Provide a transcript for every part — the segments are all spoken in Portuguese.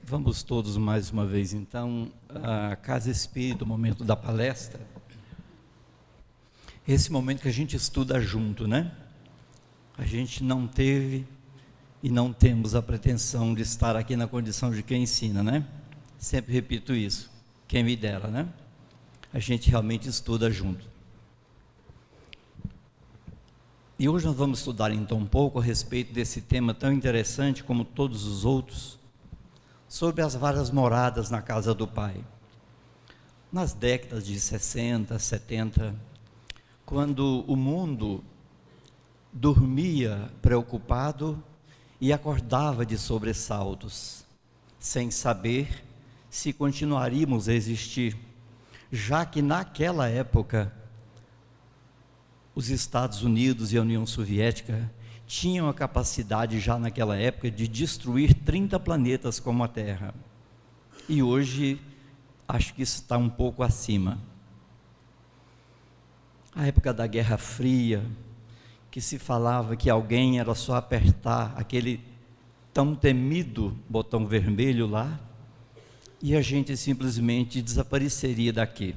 Vamos todos mais uma vez, então, à Casa Espírita, o momento da palestra. Esse momento que a gente estuda junto, né? A gente não teve e não temos a pretensão de estar aqui na condição de quem ensina, né? Sempre repito isso, quem me dera, né? A gente realmente estuda junto. E hoje nós vamos estudar então um pouco a respeito desse tema tão interessante como todos os outros, sobre as várias moradas na casa do Pai. Nas décadas de 60, 70, quando o mundo dormia preocupado e acordava de sobressaltos, sem saber se continuaríamos a existir, já que naquela época os Estados Unidos e a União Soviética tinham a capacidade já naquela época de destruir 30 planetas como a Terra. E hoje, acho que isso está um pouco acima. A época da Guerra Fria, que se falava que alguém era só apertar aquele tão temido botão vermelho lá, e a gente simplesmente desapareceria daqui.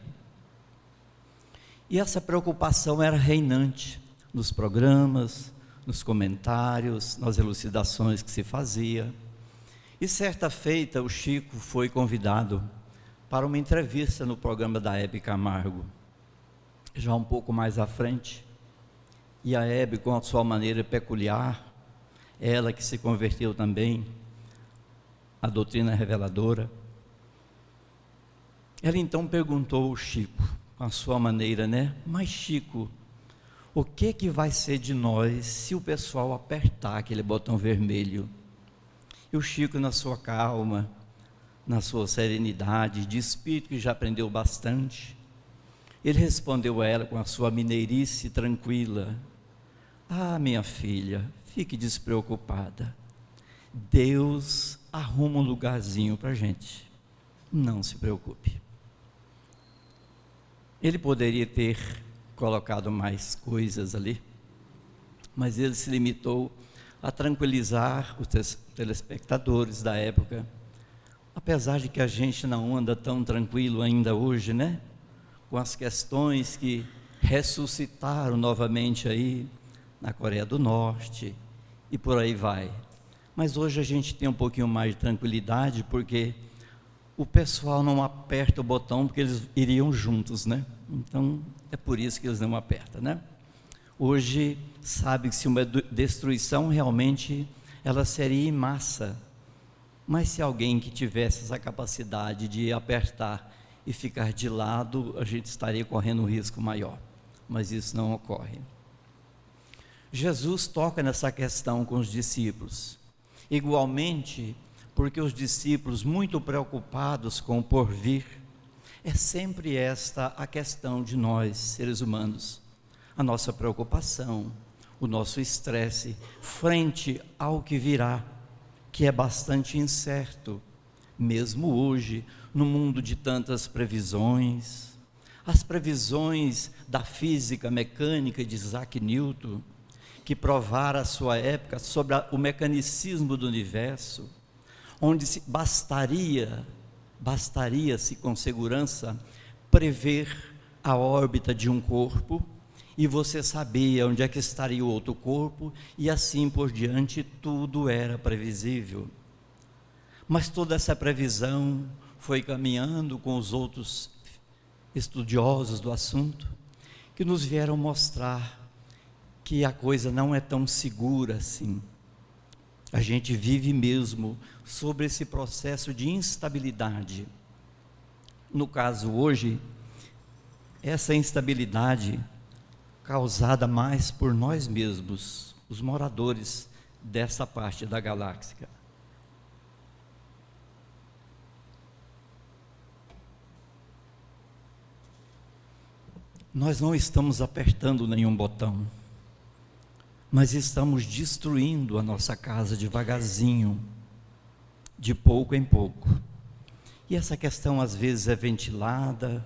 E essa preocupação era reinante nos programas, nos comentários, nas elucidações que se fazia. E certa feita o Chico foi convidado para uma entrevista no programa da Hebe Camargo, já um pouco mais à frente. E a Hebe, com a sua maneira peculiar, ela que se converteu também à doutrina reveladora, ela então perguntou ao Chico, com a sua maneira, né? Mas Chico, o que vai ser de nós se o pessoal apertar aquele botão vermelho? E o Chico, na sua calma, na sua serenidade, de espírito que já aprendeu bastante, ele respondeu a ela com a sua mineirice tranquila: ah, minha filha, fique despreocupada, Deus arruma um lugarzinho para a gente, não se preocupe. Ele poderia ter colocado mais coisas ali, mas ele se limitou a tranquilizar os telespectadores da época, apesar de que a gente não anda tão tranquilo ainda hoje, né? Com as questões que ressuscitaram novamente aí na Coreia do Norte e por aí vai. Mas hoje a gente tem um pouquinho mais de tranquilidade, porque o pessoal não aperta o botão porque eles iriam juntos, né? Então, é por isso que eles não apertam, né? Hoje, sabe-se uma destruição realmente, ela seria em massa. Mas se alguém que tivesse essa capacidade de apertar e ficar de lado, a gente estaria correndo um risco maior. Mas isso não ocorre. Jesus toca nessa questão com os discípulos. Igualmente, porque os discípulos, muito preocupados com o porvir, é sempre esta a questão de nós, seres humanos, a nossa preocupação, o nosso estresse, frente ao que virá, que é bastante incerto, mesmo hoje, no mundo de tantas previsões, as previsões da física mecânica de Isaac Newton, que provara a sua época sobre o mecanicismo do universo, onde bastaria-se com segurança prever a órbita de um corpo, e você sabia onde é que estaria o outro corpo, e assim por diante, tudo era previsível. Mas toda essa previsão foi caminhando com os outros estudiosos do assunto, que nos vieram mostrar que a coisa não é tão segura assim. A gente vive mesmo sobre esse processo de instabilidade. No caso hoje, essa instabilidade causada mais por nós mesmos, os moradores dessa parte da galáxia. Nós não estamos apertando nenhum botão, mas estamos destruindo a nossa casa devagarzinho, de pouco em pouco. E essa questão às vezes é ventilada,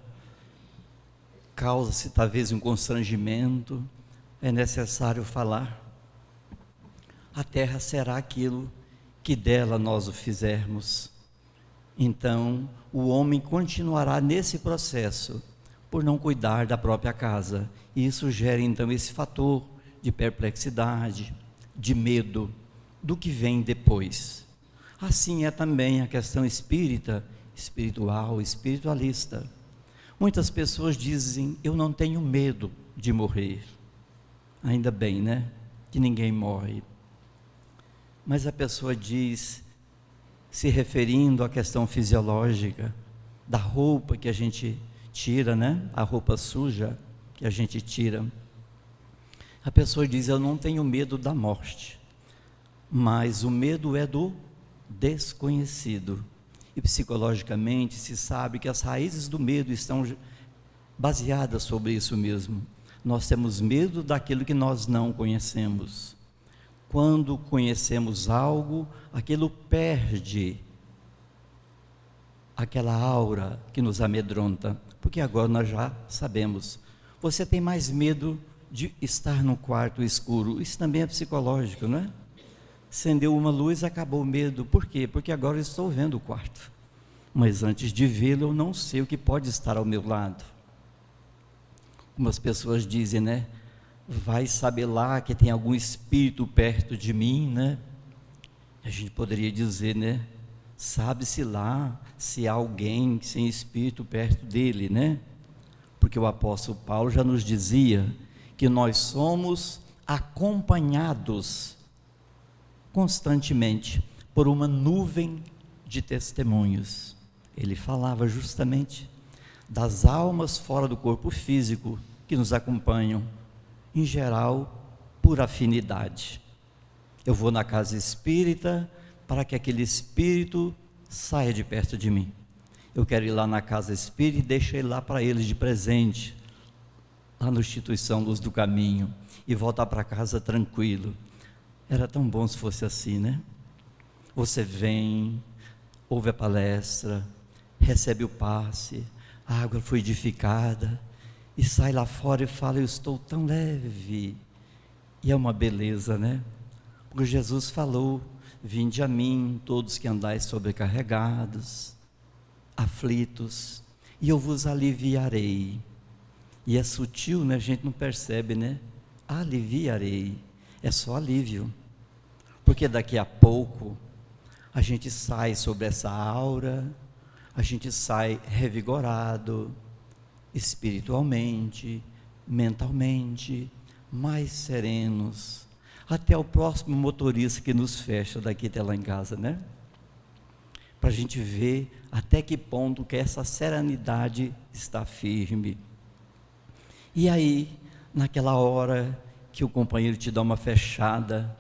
causa-se talvez um constrangimento, é necessário falar. A terra será aquilo que dela nós o fizermos. Então, o homem continuará nesse processo por não cuidar da própria casa. E isso gera então esse fator de perplexidade, de medo do que vem depois. Assim é também a questão espírita, espiritual, espiritualista. Muitas pessoas dizem: eu não tenho medo de morrer. Ainda bem, né? Que ninguém morre. Mas a pessoa diz, se referindo à questão fisiológica, da roupa que a gente tira, né? A roupa suja que a gente tira. A pessoa diz: eu não tenho medo da morte, mas o medo é do desconhecido. E psicologicamente se sabe que as raízes do medo estão baseadas sobre isso mesmo. Nós temos medo daquilo que nós não conhecemos. Quando conhecemos algo, aquilo perde aquela aura que nos amedronta, porque agora nós já sabemos. Você tem mais medo de estar no quarto escuro. Isso também é psicológico, não é? Acendeu uma luz, acabou o medo. Por quê? Porque agora eu estou vendo o quarto. Mas antes de vê-lo, eu não sei o que pode estar ao meu lado. Como as pessoas dizem, né? Vai saber lá que tem algum espírito perto de mim, né? A gente poderia dizer, né? Sabe-se lá se há alguém sem espírito perto dele, né? Porque o apóstolo Paulo já nos dizia que nós somos acompanhados constantemente por uma nuvem de testemunhos. Ele falava justamente das almas fora do corpo físico que nos acompanham, em geral, por afinidade. Eu vou na casa espírita para que aquele espírito saia de perto de mim. Eu quero ir lá na casa espírita e deixei lá para eles de presente, lá na instituição Luz do Caminho, e voltar para casa tranquilo. Era tão bom se fosse assim, né? Você vem, ouve a palestra, recebe o passe, a água foi edificada, e sai lá fora e fala: eu estou tão leve. E é uma beleza, né? Porque Jesus falou: vinde a mim, todos que andais sobrecarregados, aflitos, e eu vos aliviarei. E é sutil, né? A gente não percebe, né? Aliviarei, é só alívio, porque daqui a pouco a gente sai sobre essa aura, a gente sai revigorado, espiritualmente, mentalmente, mais serenos, até o próximo motorista que nos fecha daqui até lá em casa, né? Para a gente ver até que ponto que essa serenidade está firme. E aí, naquela hora que o companheiro te dá uma fechada,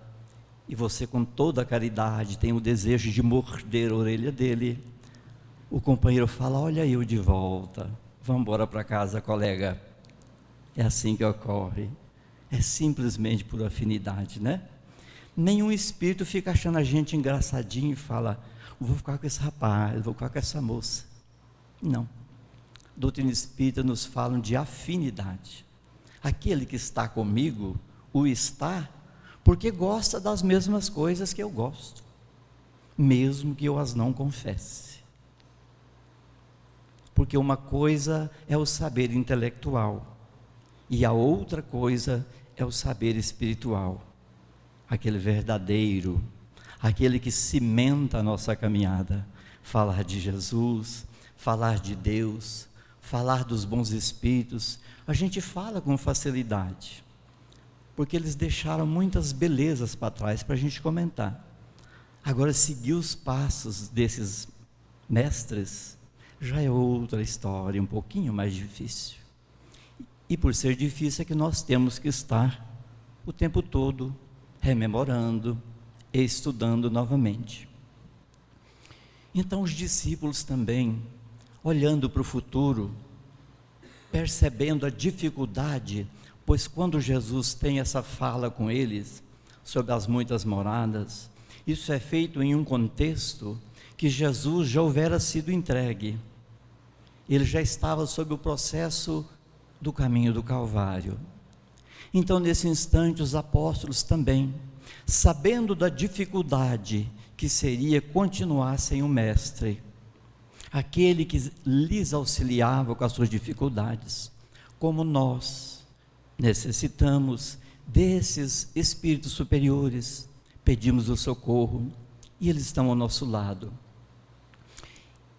e você com toda a caridade tem o desejo de morder a orelha dele, o companheiro fala: olha eu de volta, vamos embora para casa, colega. É assim que ocorre, é simplesmente por afinidade, né? Nenhum espírito fica achando a gente engraçadinho e fala: vou ficar com esse rapaz, vou ficar com essa moça. Não. Doutrina espírita nos fala de afinidade. Aquele que está comigo, o está porque gosta das mesmas coisas que eu gosto, mesmo que eu as não confesse. Porque uma coisa é o saber intelectual e a outra coisa é o saber espiritual, aquele verdadeiro, aquele que cimenta a nossa caminhada. Falar de Jesus, falar de Deus, falar dos bons espíritos, a gente fala com facilidade, porque eles deixaram muitas belezas para trás para a gente comentar. Agora, seguir os passos desses mestres já é outra história, um pouquinho mais difícil. E por ser difícil é que nós temos que estar o tempo todo rememorando e estudando novamente. Então os discípulos também, olhando para o futuro, percebendo a dificuldade, pois quando Jesus tem essa fala com eles sobre as muitas moradas, isso é feito em um contexto que Jesus já houvera sido entregue. Ele já estava sob o processo do caminho do Calvário. Então, nesse instante, os apóstolos também, sabendo da dificuldade que seria continuar sem o Mestre, aquele que lhes auxiliava com as suas dificuldades. Como nós necessitamos desses espíritos superiores, pedimos o socorro e eles estão ao nosso lado.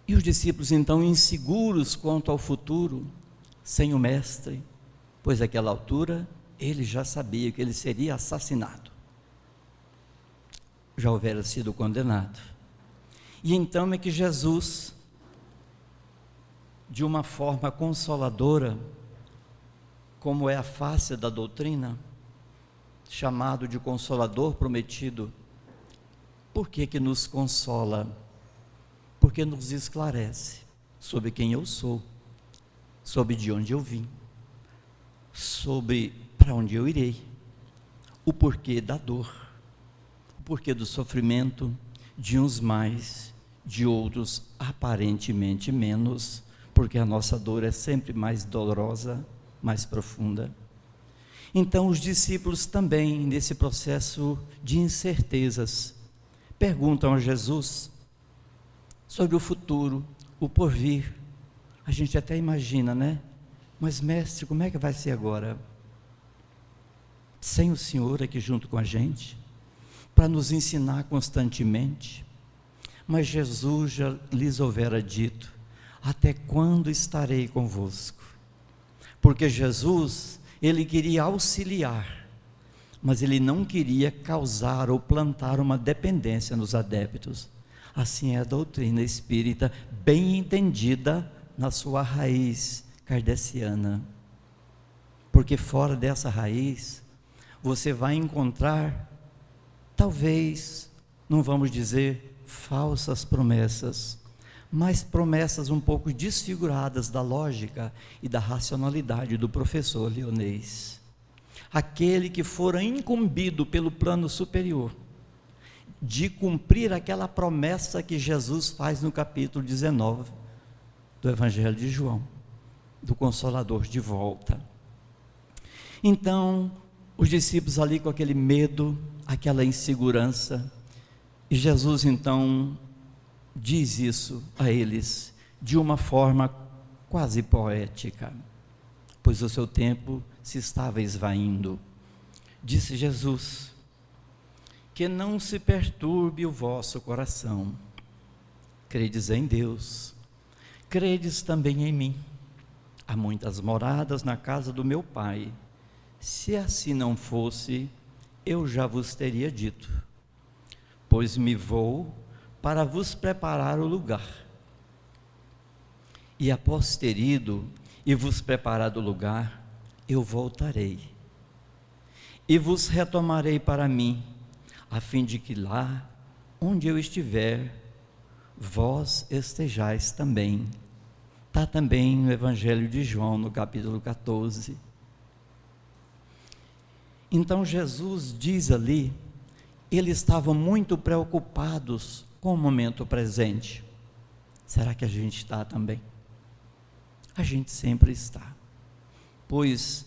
E os discípulos então inseguros quanto ao futuro, sem o mestre, pois àquela altura ele já sabia que ele seria assassinado, já houvera sido condenado. E então é que Jesus, de uma forma consoladora, como é a face da doutrina, chamado de Consolador prometido, por que que nos consola? Porque nos esclarece sobre quem eu sou, sobre de onde eu vim, sobre para onde eu irei, o porquê da dor, o porquê do sofrimento, de uns mais, de outros aparentemente menos, porque a nossa dor é sempre mais dolorosa, mais profunda. Então os discípulos também, nesse processo de incertezas, perguntam a Jesus sobre o futuro, o porvir. A gente até imagina, né? Mas mestre, como é que vai ser agora? Sem o Senhor aqui junto com a gente, para nos ensinar constantemente. Mas Jesus já lhes houvera dito: até quando estarei convosco? Porque Jesus, ele queria auxiliar, mas ele não queria causar ou plantar uma dependência nos adeptos. Assim é a doutrina espírita, bem entendida na sua raiz kardeciana. Porque fora dessa raiz, você vai encontrar, talvez, não vamos dizer falsas promessas, mas promessas um pouco desfiguradas da lógica e da racionalidade do professor leonês. Aquele que fora incumbido pelo plano superior de cumprir aquela promessa que Jesus faz no capítulo 19 do Evangelho de João, do Consolador de volta. Então, os discípulos ali com aquele medo, aquela insegurança, e Jesus então diz isso a eles de uma forma quase poética, pois o seu tempo se estava esvaindo. Disse Jesus: que não se perturbe o vosso coração. Credes em Deus, credes também em mim. Há muitas moradas na casa do meu Pai. Se assim não fosse, eu já vos teria dito. Pois me vou para vos preparar o lugar. E após ter ido e vos preparado o lugar, eu voltarei. E vos retomarei para mim, a fim de que lá, onde eu estiver, vós estejais também. Está também no Evangelho de João, no capítulo 14. Então Jesus diz ali, eles estavam muito preocupados com o momento presente. Será que a gente está também? A gente sempre está, pois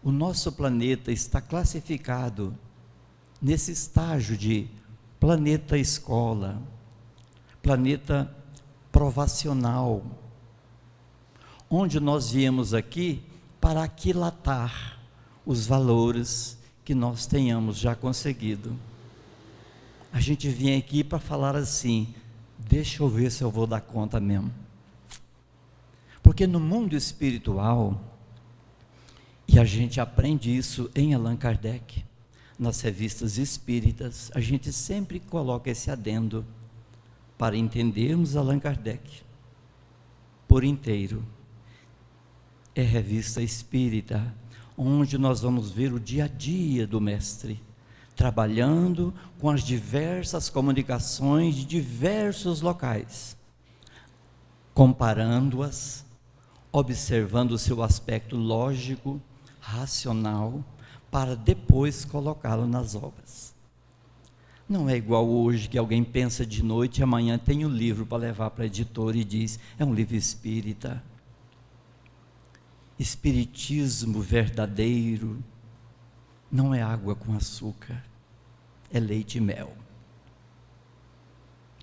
o nosso planeta está classificado nesse estágio de planeta escola, planeta provacional, onde nós viemos aqui para aquilatar os valores que nós tenhamos já conseguido. A gente vem aqui para falar assim: deixa eu ver se eu vou dar conta mesmo. Porque no mundo espiritual, e a gente aprende isso em Allan Kardec, nas revistas espíritas, a gente sempre coloca esse adendo para entendermos Allan Kardec por inteiro. É revista espírita, onde nós vamos ver o dia a dia do mestre, trabalhando com as diversas comunicações de diversos locais, comparando-as, observando o seu aspecto lógico, racional, para depois colocá-lo nas obras. Não é igual hoje que alguém pensa de noite e amanhã tem um livro para levar para a editora e diz: é um livro espírita. Espiritismo verdadeiro não é água com açúcar, é leite e mel.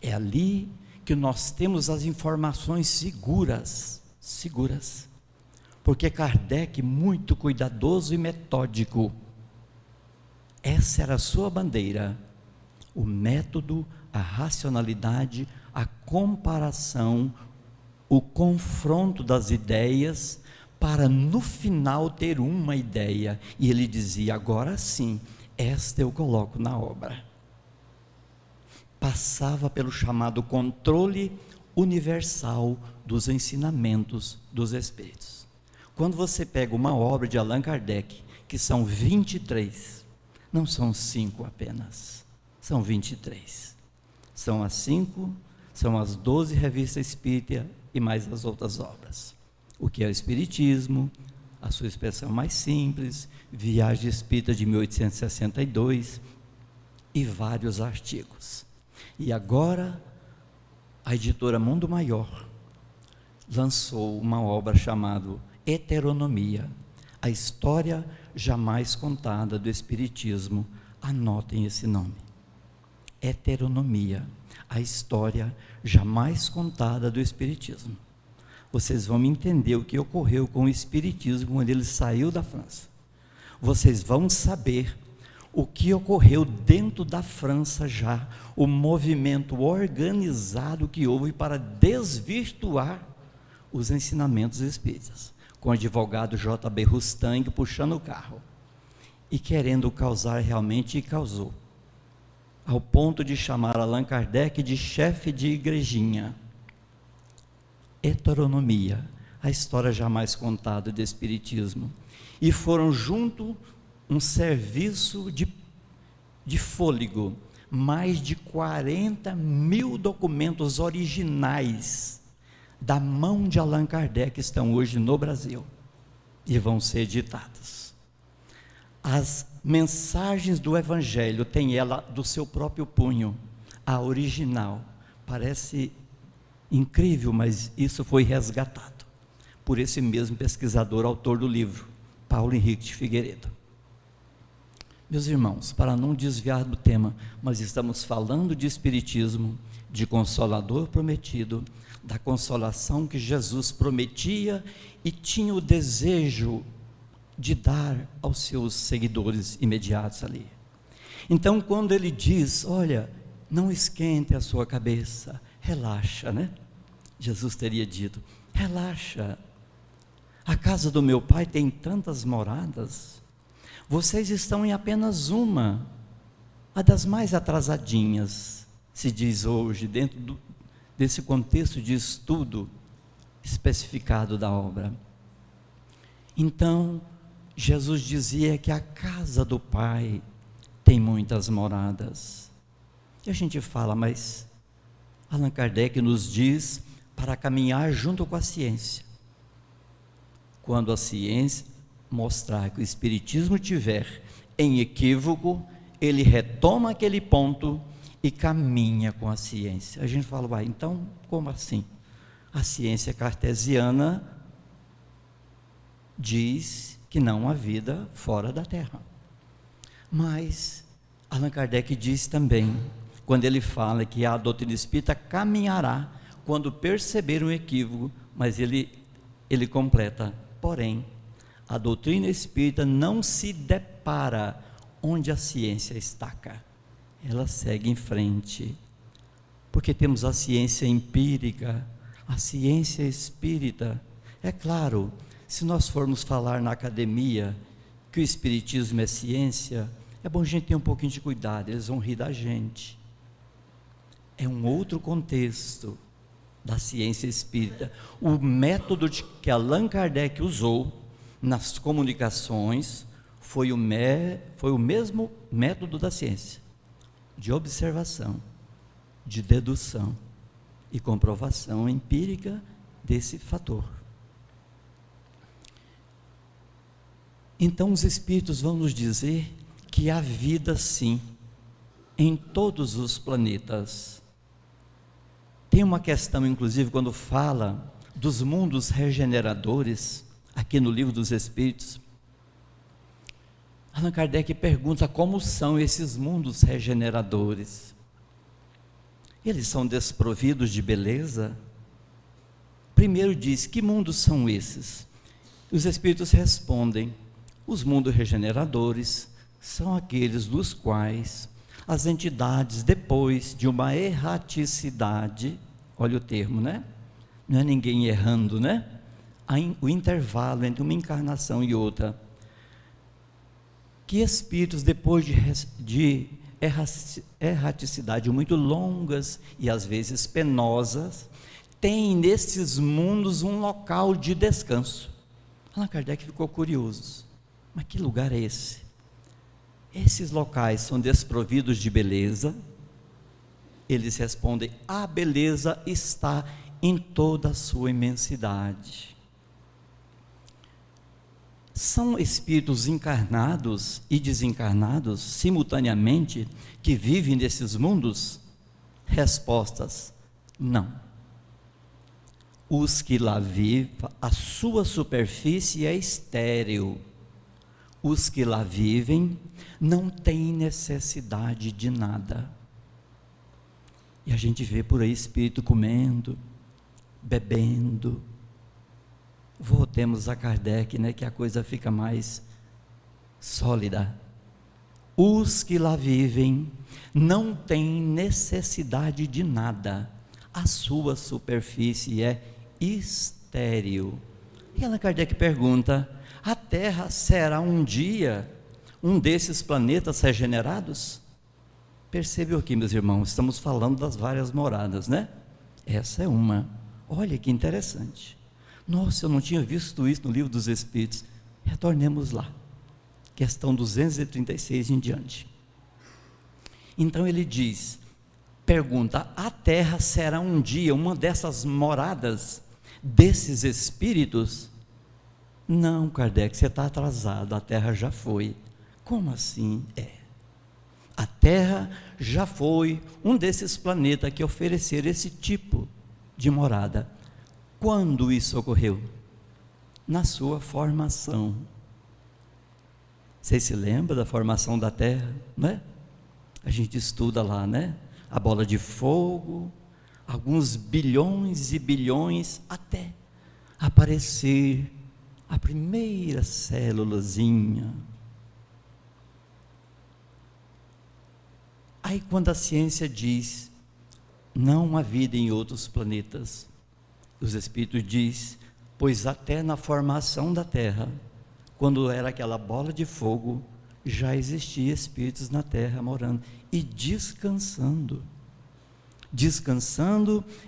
É ali que nós temos as informações seguras, porque Kardec, muito cuidadoso e metódico, essa era a sua bandeira, o método, a racionalidade, a comparação, o confronto das ideias, para no final ter uma ideia, e ele dizia, agora sim, esta eu coloco na obra. Passava pelo chamado controle universal dos ensinamentos dos Espíritos. Quando você pega uma obra de Allan Kardec, que são 23, não são 5 apenas, são 23. São as 5, são as 12 revistas espírita e mais as outras obras. O que é o Espiritismo, a sua expressão mais simples, Viagem Espírita de 1862 e vários artigos. E agora, a editora Mundo Maior lançou uma obra chamada Heteronomia, a história jamais contada do Espiritismo. Anotem esse nome. Heteronomia, a história jamais contada do Espiritismo. Vocês vão entender o que ocorreu com o Espiritismo quando ele saiu da França. Vocês vão saber o que ocorreu dentro da França já, o movimento organizado que houve para desvirtuar os ensinamentos espíritas, com o advogado J.B. Rustang puxando o carro, e querendo causar realmente, e causou, ao ponto de chamar Allan Kardec de chefe de igrejinha. Heteronomia, a história jamais contada do Espiritismo, e foram junto um serviço de fôlego, mais de 40.000 documentos originais da mão de Allan Kardec estão hoje no Brasil e vão ser editados. As mensagens do Evangelho tem ela do seu próprio punho, a original. Parece incrível, mas isso foi resgatado por esse mesmo pesquisador, autor do livro, Paulo Henrique de Figueiredo. Meus irmãos, para não desviar do tema, mas estamos falando de Espiritismo, de Consolador prometido, da consolação que Jesus prometia e tinha o desejo de dar aos seus seguidores imediatos ali. Então, quando ele diz, olha, não esquente a sua cabeça, relaxa, né? Jesus teria dito, relaxa, a casa do meu Pai tem tantas moradas, vocês estão em apenas uma, a das mais atrasadinhas, se diz hoje, dentro desse contexto de estudo especificado da obra. Então, Jesus dizia que a casa do Pai tem muitas moradas. E a gente fala, mas Allan Kardec nos diz para caminhar junto com a ciência. Quando a ciência mostrar que o Espiritismo tiver em equívoco, ele retoma aquele ponto e caminha com a ciência. A gente fala, então como assim? A ciência cartesiana diz que não há vida fora da Terra. Mas Allan Kardec diz também, quando ele fala que a doutrina espírita caminhará quando perceber um equívoco, mas ele completa, porém, a doutrina espírita não se depara onde a ciência estaca, ela segue em frente, porque temos a ciência empírica, a ciência espírita. É claro, se nós formos falar na academia que o Espiritismo é ciência, é bom a gente ter um pouquinho de cuidado, eles vão rir da gente. É um outro contexto da ciência espírita. O método que Allan Kardec usou nas comunicações foi o mesmo método da ciência, de observação, de dedução e comprovação empírica desse fator. Então os Espíritos vão nos dizer que há vida sim, em todos os planetas. Tem uma questão, inclusive, quando fala dos mundos regeneradores, aqui no Livro dos Espíritos, Allan Kardec pergunta como são esses mundos regeneradores. Eles são desprovidos de beleza? Primeiro diz, que mundos são esses? Os Espíritos respondem, os mundos regeneradores são aqueles dos quais as entidades, depois de uma erraticidade, olha o termo, né? Não é ninguém errando, né? O intervalo entre uma encarnação e outra, que espíritos, depois de erraticidade muito longas e às vezes penosas, têm nesses mundos um local de descanso. Allan Kardec ficou curioso, mas que lugar é esse? Esses locais são desprovidos de beleza? Eles respondem, a beleza está em toda a sua imensidade. São espíritos encarnados e desencarnados simultaneamente que vivem nesses mundos? Respostas, não. Os que lá vivem, a sua superfície é estéril. Os que lá vivem não têm necessidade de nada. E a gente vê por aí espírito comendo, bebendo. Voltemos a Kardec, né, que a coisa fica mais sólida. Os que lá vivem não têm necessidade de nada. A sua superfície é estéril. E Allan Kardec pergunta, a Terra será um dia um desses planetas regenerados? Percebeu aqui, meus irmãos, estamos falando das várias moradas, né? Essa é uma. Olha que interessante. Nossa, eu não tinha visto isso no Livro dos Espíritos. Retornemos lá. Questão 236 em diante. Então ele diz, pergunta, a Terra será um dia uma dessas moradas desses espíritos? Não, Kardec, você está atrasado, a Terra já foi. Como assim? A Terra já foi um desses planetas que ofereceram esse tipo de morada. Quando isso ocorreu? Na sua formação. Vocês se lembram da formação da Terra, né? A gente estuda lá, né? A bola de fogo, alguns bilhões e bilhões, até aparecer a primeira célulazinha. Aí quando a ciência diz, não há vida em outros planetas, os Espíritos dizem, pois até na formação da Terra, quando era aquela bola de fogo, já existia espíritos na Terra morando e descansando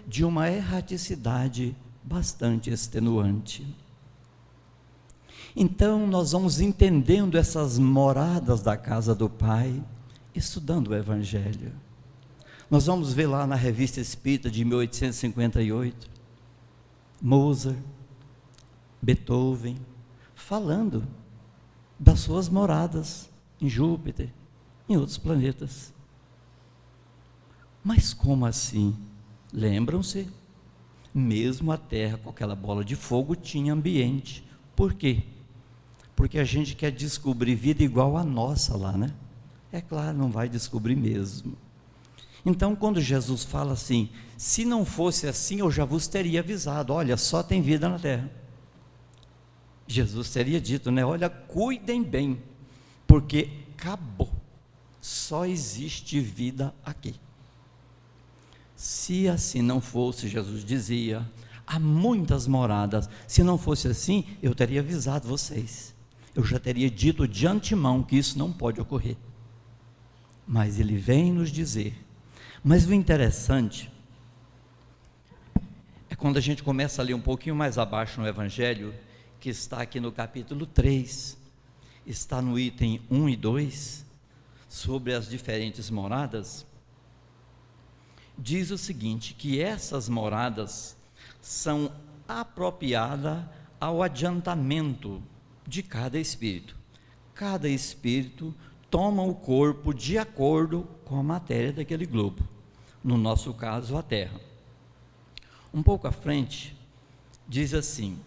de uma erraticidade bastante extenuante. Então nós vamos entendendo essas moradas da casa do Pai, estudando o Evangelho. Nós vamos ver lá na Revista Espírita de 1858, Mozart, Beethoven, falando das suas moradas em Júpiter, em outros planetas. Mas como assim? Lembram-se? Mesmo a Terra com aquela bola de fogo tinha ambiente. Por quê? Porque a gente quer descobrir vida igual a nossa lá, né? É claro, não vai descobrir mesmo. Então, quando Jesus fala assim, se não fosse assim, eu já vos teria avisado, olha, só tem vida na Terra. Jesus teria dito, né? Olha, cuidem bem, porque acabou, só existe vida aqui. Se assim não fosse, Jesus dizia, há muitas moradas, se não fosse assim, eu teria avisado vocês, eu já teria dito de antemão que isso não pode ocorrer. Mas ele vem nos dizer. Mas o interessante é quando a gente começa a ler um pouquinho mais abaixo no Evangelho, que está aqui no capítulo 3, está no item 1 e 2, sobre as diferentes moradas, diz o seguinte, que essas moradas são apropriadas ao adiantamento de cada espírito. Cada espírito toma o corpo de acordo com a matéria daquele globo, no nosso caso a Terra. Um pouco à frente, diz assim,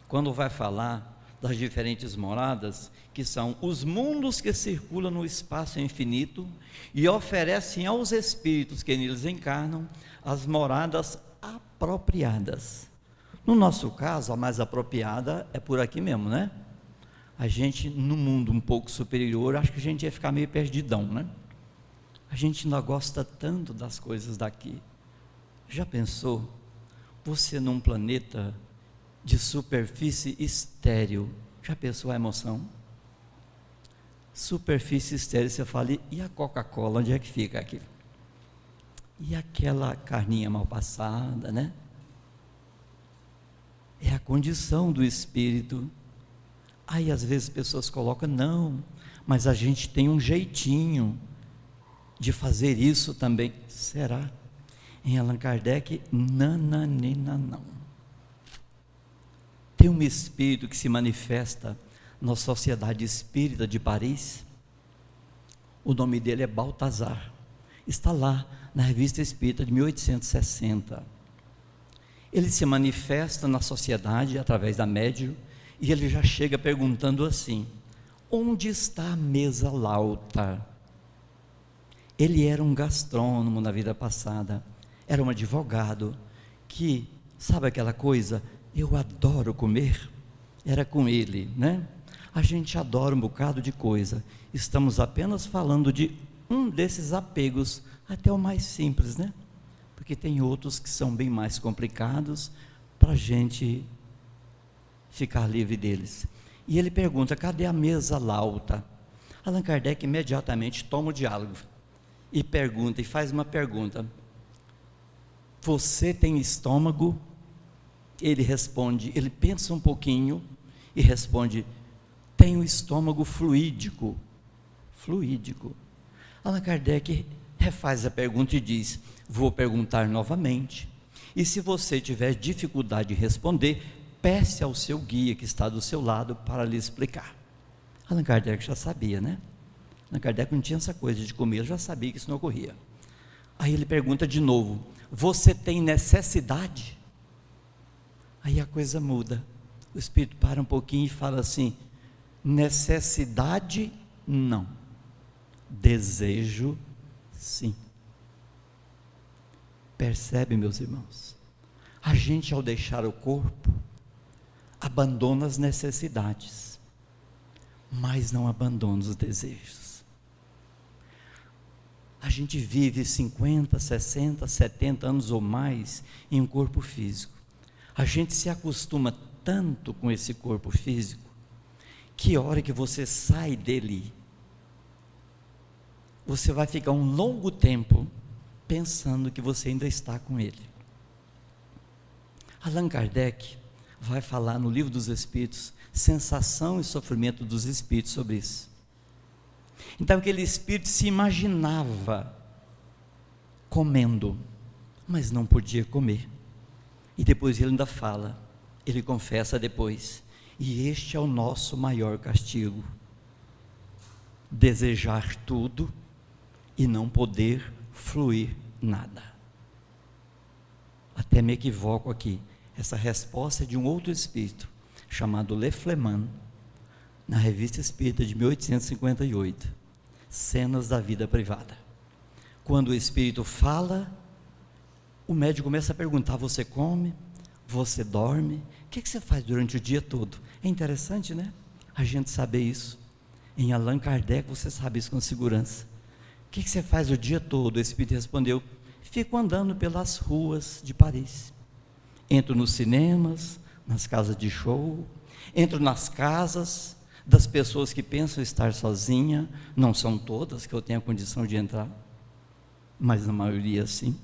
quando vai falar das diferentes moradas, que são os mundos que circulam no espaço infinito e oferecem aos espíritos que neles encarnam as moradas apropriadas. No nosso caso, a mais apropriada é por aqui mesmo, né? A gente, no mundo um pouco superior, acho que a gente ia ficar meio perdidão, né? A gente ainda gosta tanto das coisas daqui. Já pensou? Você num planeta de superfície estéril, já pensou a emoção? Superfície estéril, você fala, e a Coca-Cola, onde é que fica aqui? E aquela carninha mal passada, né? É a condição do espírito. Aí às vezes as pessoas colocam, não, mas a gente tem um jeitinho de fazer isso também. Será? Em Allan Kardec, nananina não. Tem um espírito que se manifesta na Sociedade Espírita de Paris. O nome dele é Baltazar. Está lá na Revista Espírita de 1860. Ele se manifesta na sociedade através da médium e ele já chega perguntando assim: onde está a mesa lauta? Ele era um gastrônomo na vida passada, era um advogado que, sabe aquela coisa, eu adoro comer? Era com ele, né? A gente adora um bocado de coisa, estamos apenas falando de um desses apegos, até o mais simples, né? Porque tem outros que são bem mais complicados para a gente ficar livre deles. E ele pergunta, cadê a mesa lauta? Allan Kardec imediatamente toma o diálogo e pergunta, e faz uma pergunta: você tem estômago? Ele responde, ele pensa um pouquinho e responde, tenho estômago fluídico. Fluídico. Allan Kardec refaz a pergunta e diz, vou perguntar novamente, e se você tiver dificuldade de responder, peça ao seu guia que está do seu lado para lhe explicar. Allan Kardec já sabia, né? Allan Kardec não tinha essa coisa de comer, já sabia que isso não ocorria. Aí ele pergunta de novo, você tem necessidade? Aí a coisa muda, o espírito para um pouquinho e fala assim, necessidade não, desejo sim. Percebe, meus irmãos? A gente, ao deixar o corpo, abandona as necessidades, mas não abandona os desejos. A gente vive 50, 60, 70 anos ou mais em um corpo físico. A gente se acostuma tanto com esse corpo físico, que a hora que você sai dele, você vai ficar um longo tempo pensando que você ainda está com ele. Allan Kardec vai falar no Livro dos Espíritos, sensação e sofrimento dos espíritos sobre isso. Então aquele espírito se imaginava comendo, mas não podia comer. E depois ele ainda fala, ele confessa depois, e este é o nosso maior castigo, desejar tudo e não poder fluir nada. Até me equivoco aqui, essa resposta é de um outro espírito, chamado Le Flemand, na Revista Espírita de 1858, Cenas da Vida Privada. Quando o espírito fala, o médico começa a perguntar, você come? Você dorme? O que você faz durante o dia todo? É interessante, né? A gente saber isso. Em Allan Kardec você sabe isso com segurança. O que você faz o dia todo? O espírito respondeu, fico andando pelas ruas de Paris. Entro nos cinemas, nas casas de show, entro nas casas das pessoas que pensam estar sozinha, não são todas que eu tenho a condição de entrar, mas na maioria sim.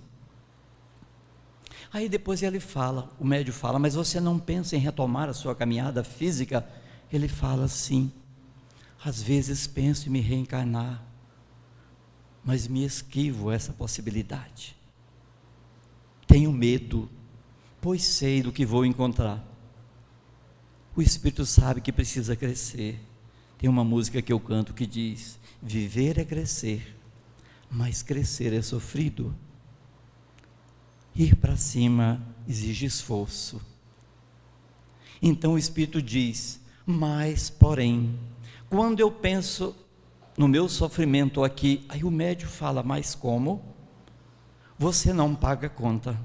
Aí depois ele fala, o médium fala, mas você não pensa em retomar a sua caminhada física? Ele fala sim, às vezes penso em me reencarnar, mas me esquivo essa possibilidade. Tenho medo, pois sei do que vou encontrar. O espírito sabe que precisa crescer. Tem uma música que eu canto que diz, viver é crescer, mas crescer é sofrido. Ir para cima exige esforço. Então o espírito diz, Mas, porém, quando eu penso no meu sofrimento aqui, aí o médico fala, mas como? Você não paga conta,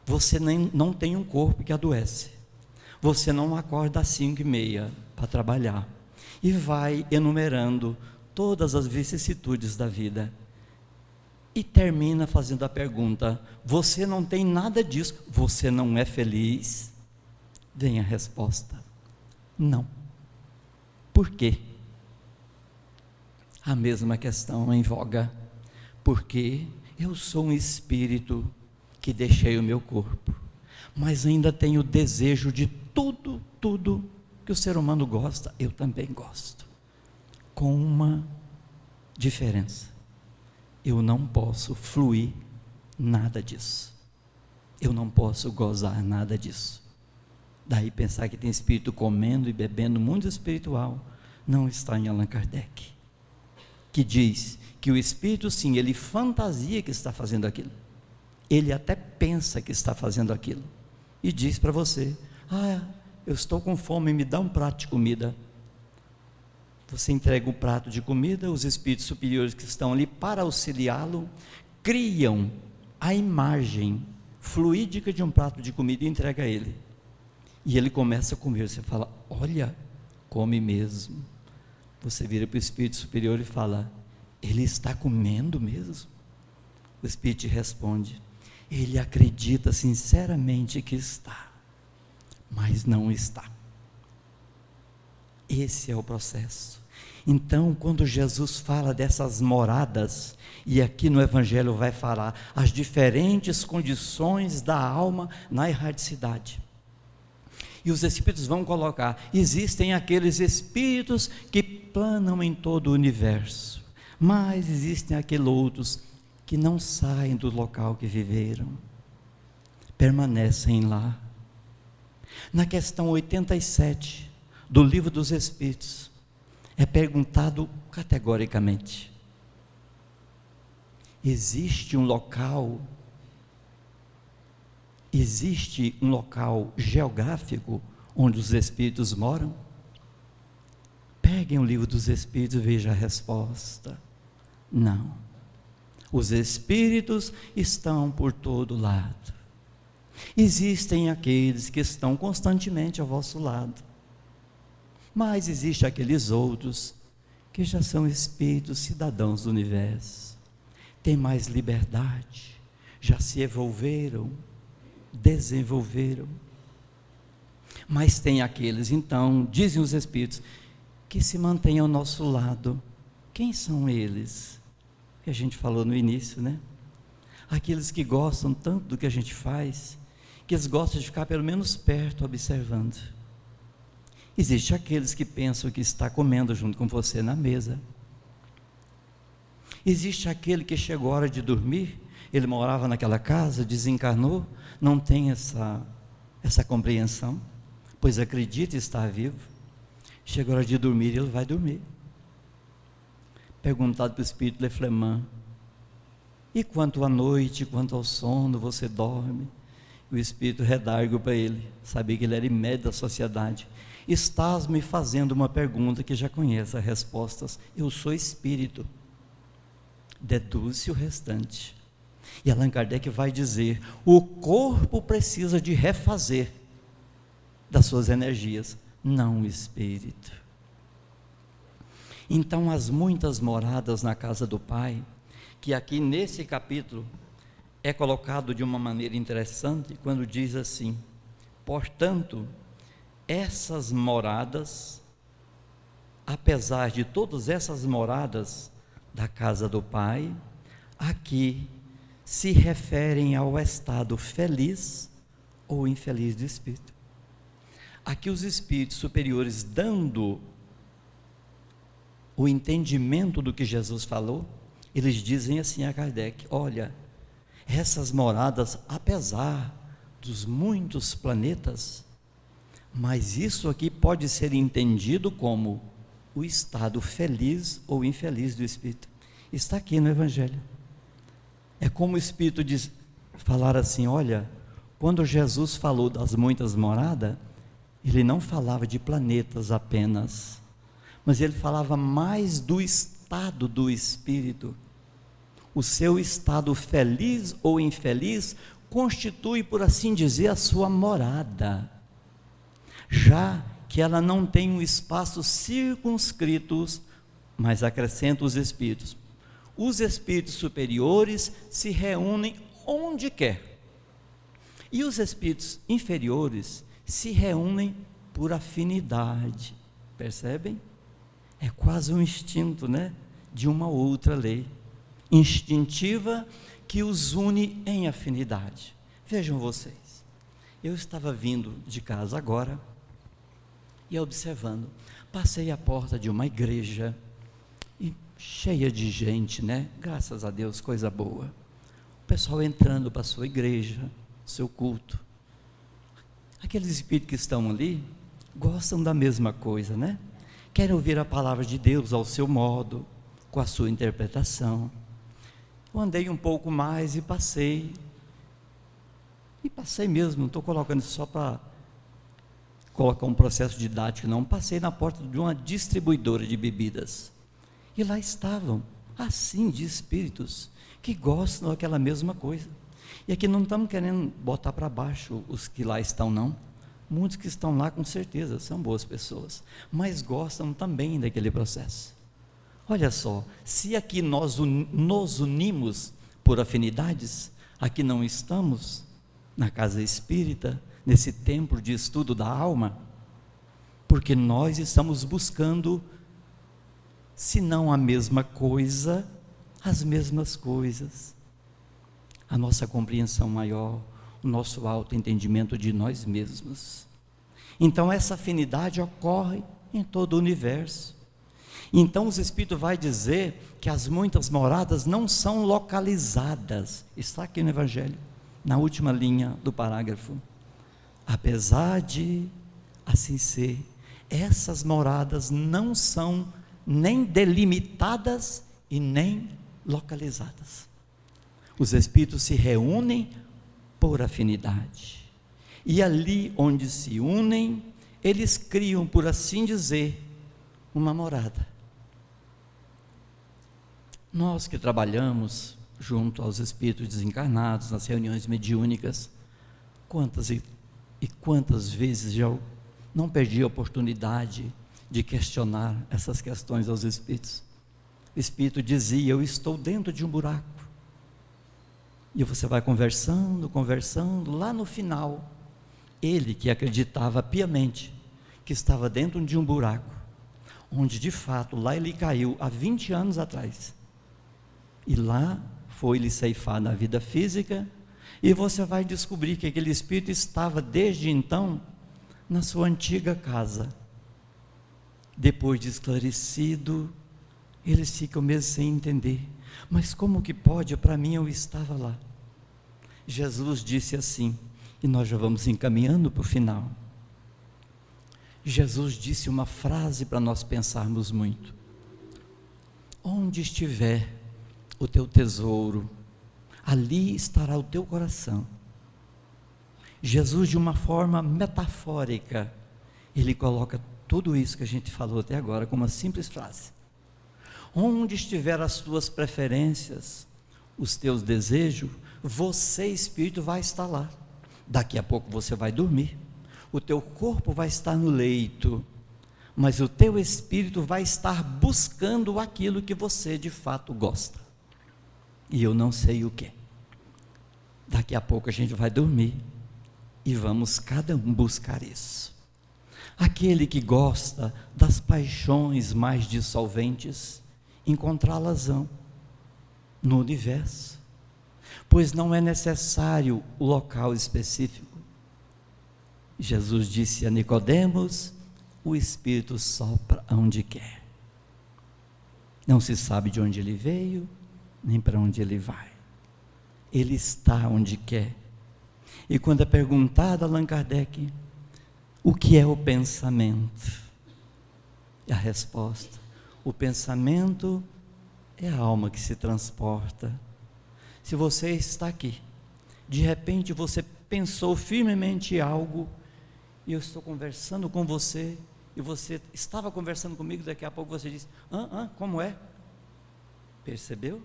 você não tem um corpo que adoece, você não acorda às 5h30 para trabalhar, e vai enumerando todas as vicissitudes da vida, e termina fazendo a pergunta, você não tem nada disso, você não é feliz? Vem a resposta, não. Por quê? A mesma questão em voga, porque eu sou um espírito que deixei o meu corpo, mas ainda tenho desejo de tudo que o ser humano gosta, eu também gosto, com uma diferença, eu não posso fluir nada disso, eu não posso gozar nada disso. Daí pensar que tem espírito comendo e bebendo, o mundo espiritual não está em Allan Kardec, que diz que o espírito sim, ele fantasia que está fazendo aquilo, ele até pensa que está fazendo aquilo, e diz para você, eu estou com fome, me dá um prato de comida. Você entrega o prato de comida, os espíritos superiores que estão ali para auxiliá-lo, criam a imagem fluídica de um prato de comida e entrega a ele, e ele começa a comer, você fala, olha, come mesmo. Você vira para o espírito superior e fala, ele está comendo mesmo? O espírito responde, ele acredita sinceramente que está, mas não está. Esse é o processo. Então, quando Jesus fala dessas moradas, e aqui no Evangelho vai falar as diferentes condições da alma na erradicidade, e os espíritos vão colocar, existem aqueles espíritos que planam em todo o universo, mas existem aqueles outros que não saem do local que viveram, permanecem lá. Na questão 87 do Livro dos Espíritos, é perguntado categoricamente, existe um local geográfico onde os espíritos moram? Peguem o Livro dos Espíritos e vejam a resposta, não. Os espíritos estão por todo lado, existem aqueles que estão constantemente ao vosso lado, mas existem aqueles outros que já são espíritos cidadãos do universo, têm mais liberdade, já se evolveram, desenvolveram, mas tem aqueles, então, dizem os espíritos, que se mantêm ao nosso lado. Quem são eles? Que a gente falou no início, né? Aqueles que gostam tanto do que a gente faz, que eles gostam de ficar pelo menos perto, observando. Existem aqueles que pensam que está comendo junto com você na mesa. Existe aquele que chegou a hora de dormir, ele morava naquela casa, desencarnou, não tem essa compreensão, pois acredita estar vivo, chega a hora de dormir, ele vai dormir. Perguntado para o espírito Lefleman, e quanto à noite, quanto ao sono, você dorme? O espírito redargue para ele, sabia que ele era médio da sociedade, estás me fazendo uma pergunta que já conhece as respostas, eu sou espírito, deduz-se o restante. E Allan Kardec vai dizer, o corpo precisa de refazer das suas energias, não o espírito. Então as muitas moradas na casa do Pai, que aqui nesse capítulo é colocado de uma maneira interessante, quando diz assim, portanto, essas moradas, apesar de todas essas moradas da casa do Pai, aqui se referem ao estado feliz ou infeliz do espírito. Aqui os espíritos superiores dando o entendimento do que Jesus falou, eles dizem assim a Kardec, olha, essas moradas, apesar dos muitos planetas, mas isso aqui pode ser entendido como o estado feliz ou infeliz do espírito, está aqui no Evangelho. É como o espírito falar assim, olha, quando Jesus falou das muitas moradas, ele não falava de planetas apenas, mas ele falava mais do estado do espírito. O seu estado feliz ou infeliz constitui, por assim dizer, a sua morada, já que ela não tem um espaço circunscrito, mas acrescenta os espíritos. Os espíritos superiores se reúnem onde quer, e os espíritos inferiores se reúnem por afinidade. Percebem? É quase um instinto, né? De uma outra lei instintiva que os une em afinidade. Vejam vocês, eu estava vindo de casa agora e observando, passei a porta de uma igreja e cheia de gente, né? Graças a Deus, coisa boa. O pessoal entrando para a sua igreja, seu culto. Aqueles espíritos que estão ali gostam da mesma coisa, né? Querem ouvir a palavra de Deus ao seu modo, com a sua interpretação. Eu andei um pouco mais e passei mesmo, não estou colocando isso só para colocar um processo didático, não. Passei na porta de uma distribuidora de bebidas, e lá estavam, assim, de espíritos, que gostam daquela mesma coisa. E aqui não estamos querendo botar para baixo os que lá estão, não. Muitos que estão lá, com certeza, são boas pessoas, mas gostam também daquele processo. Olha só, se aqui nós nos unimos por afinidades, aqui não estamos na casa espírita, nesse templo de estudo da alma, porque nós estamos buscando, se não a mesma coisa, as mesmas coisas, a nossa compreensão maior, o nosso autoentendimento de nós mesmos. Então essa afinidade ocorre em todo o universo. Então os Espíritos vai dizer que as muitas moradas não são localizadas. Está aqui no Evangelho, na última linha do parágrafo. Apesar de assim ser, essas moradas não são nem delimitadas e nem localizadas. Os Espíritos se reúnem por afinidade. E ali onde se unem, eles criam, por assim dizer, uma morada. Nós que trabalhamos junto aos espíritos desencarnados, nas reuniões mediúnicas, quantas e quantas vezes já não perdi a oportunidade de questionar essas questões aos espíritos. O espírito dizia: eu estou dentro de um buraco. E você vai conversando, lá no final, ele que acreditava piamente que estava dentro de um buraco, onde de fato, lá ele caiu há 20 anos atrás, e lá foi-lhe ceifada a vida física, e você vai descobrir que aquele espírito estava desde então na sua antiga casa. Depois de esclarecido, eles ficam mesmo sem entender: mas como que pode? Para mim eu estava lá. Jesus disse assim, e nós já vamos encaminhando para o final. Jesus disse uma frase para nós pensarmos muito: onde estiver o teu tesouro, ali estará o teu coração. Jesus, de uma forma metafórica, ele coloca tudo isso que a gente falou até agora como uma simples frase. Onde estiver as tuas preferências, os teus desejos, você, espírito, vai estar lá. Daqui a pouco você vai dormir, o teu corpo vai estar no leito, mas o teu espírito vai estar buscando aquilo que você de fato gosta. E eu não sei o que. Daqui a pouco a gente vai dormir e vamos cada um buscar isso. Aquele que gosta das paixões mais dissolventes, encontrá-las-ão no universo, pois não é necessário o local específico. Jesus disse a Nicodemos: o Espírito sopra onde quer. Não se sabe de onde ele veio, nem para onde ele vai. Ele está onde quer. E quando é perguntado a Allan Kardec o que é o pensamento, a resposta: o pensamento é a alma que se transporta. Se você está aqui, de repente você pensou firmemente algo e eu estou conversando com você, e você estava conversando comigo, daqui a pouco você diz, como é? Percebeu?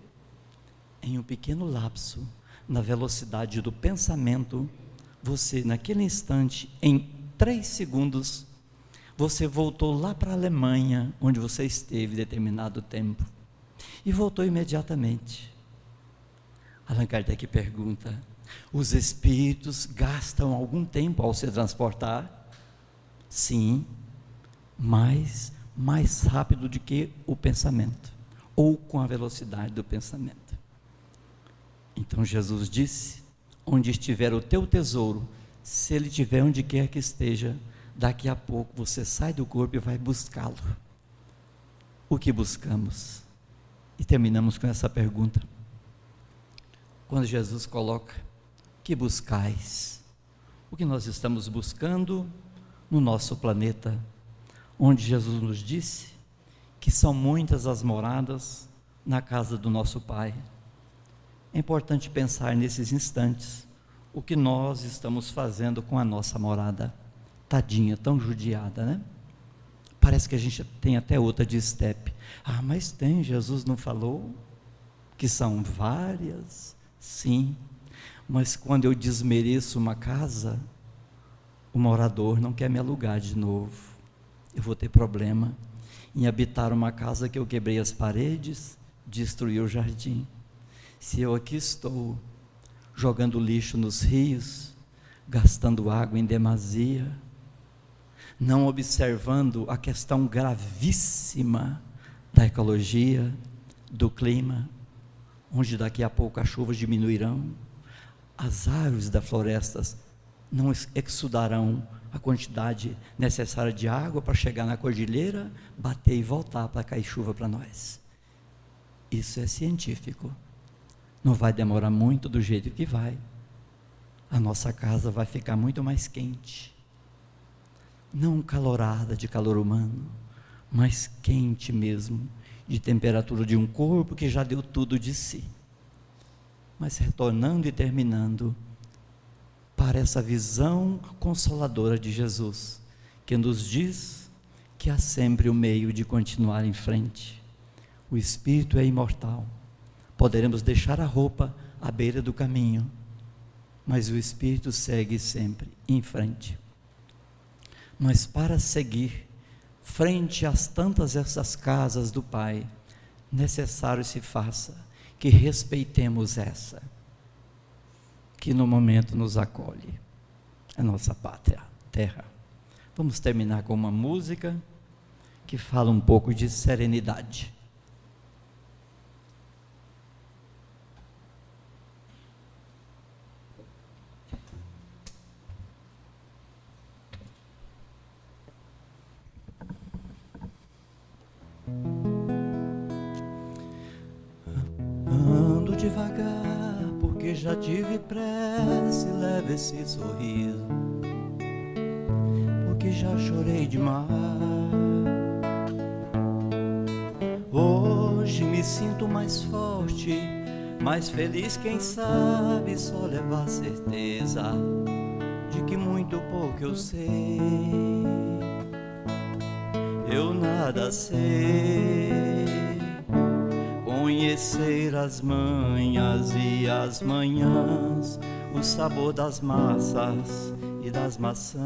Em um pequeno lapso, na velocidade do pensamento, você naquele instante, em 3 segundos, você voltou lá para a Alemanha, onde você esteve determinado tempo, e voltou imediatamente. Allan Kardec pergunta, os espíritos gastam algum tempo ao se transportar? Sim, mas mais rápido do que o pensamento, ou com a velocidade do pensamento. Então Jesus disse, onde estiver o teu tesouro, se ele estiver onde quer que esteja, daqui a pouco você sai do corpo e vai buscá-lo. O que buscamos? E terminamos com essa pergunta. Quando Jesus coloca, que buscais? O que nós estamos buscando no nosso planeta, onde Jesus nos disse que são muitas as moradas na casa do nosso Pai. É importante pensar nesses instantes, o que nós estamos fazendo com a nossa morada, tadinha, tão judiada, né? Parece que a gente tem até outra de estepe. Mas tem, Jesus não falou que são várias? Sim, mas quando eu desmereço uma casa, o morador não quer me alugar de novo. Eu vou ter problema em habitar uma casa que eu quebrei as paredes, destruí o jardim. Se eu aqui estou jogando lixo nos rios, gastando água em demasia, não observando a questão gravíssima da ecologia, do clima, onde daqui a pouco as chuvas diminuirão, as árvores das florestas não exudarão a quantidade necessária de água para chegar na cordilheira, bater e voltar para cair chuva para nós. Isso é científico. Não vai demorar muito do jeito que vai. A nossa casa vai ficar muito mais quente. Não calorada de calor humano, mas quente mesmo, de temperatura de um corpo que já deu tudo de si. Mas retornando e terminando, para essa visão consoladora de Jesus, que nos diz que há sempre o meio de continuar em frente. O Espírito é imortal. Poderemos deixar a roupa à beira do caminho, mas o Espírito segue sempre em frente. Mas para seguir frente às tantas essas casas do Pai, necessário se faça que respeitemos essa, que no momento nos acolhe, a nossa pátria, terra. Vamos terminar com uma música que fala um pouco de serenidade. Ando devagar, porque já tive pressa, e leve esse sorriso, porque já chorei demais. Hoje me sinto mais forte, mais feliz, quem sabe, só levar certeza de que muito pouco eu sei. Eu nada sei, conhecer as manhas e as manhãs, o sabor das massas e das maçãs.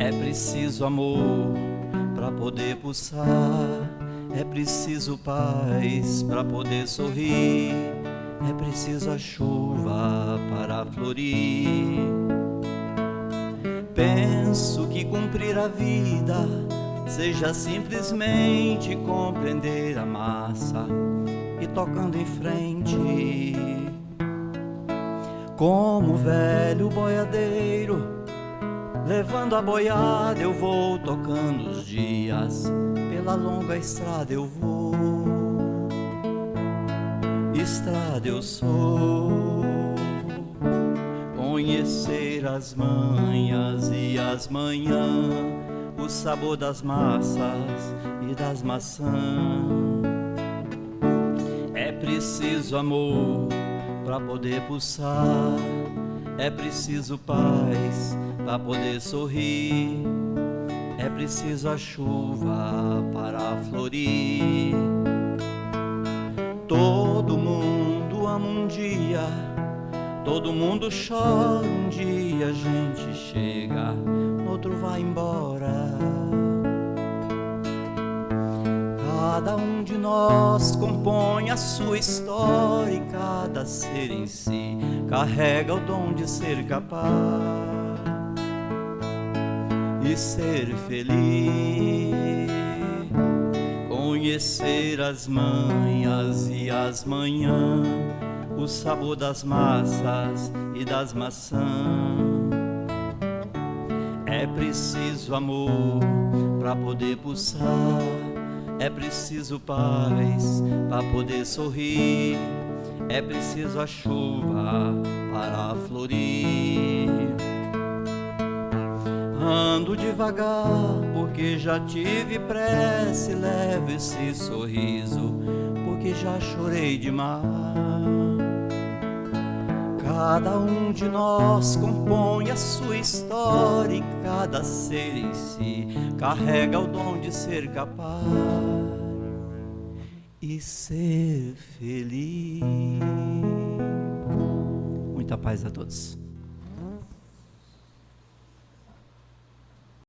É preciso amor para poder pulsar, é preciso paz para poder sorrir, é preciso a chuva para florir. Penso que cumprir a vida seja simplesmente compreender a massa e tocando em frente. Como o velho boiadeiro, levando a boiada eu vou tocando os dias, pela longa estrada eu vou, estrada eu sou. Conhecer as manhas e as manhãs, o sabor das massas e das maçãs. É preciso amor para poder pulsar, É preciso paz para poder sorrir. É preciso a chuva para florir. Todo mundo ama um dia, todo mundo chora um dia. A gente chega, outro vai embora. Cada um de nós compõe a sua história e cada ser em si carrega o dom de ser capaz e ser feliz. Conhecer as manhas e as manhãs, o sabor das massas e das maçãs. É preciso amor para poder pulsar. É preciso paz para poder sorrir. É preciso a chuva para florir. Ando devagar porque já tive pressa, e levo esse sorriso porque já chorei demais. Cada um de nós compõe a sua história e cada ser em si carrega o dom de ser capaz e ser feliz. Muita paz a todos.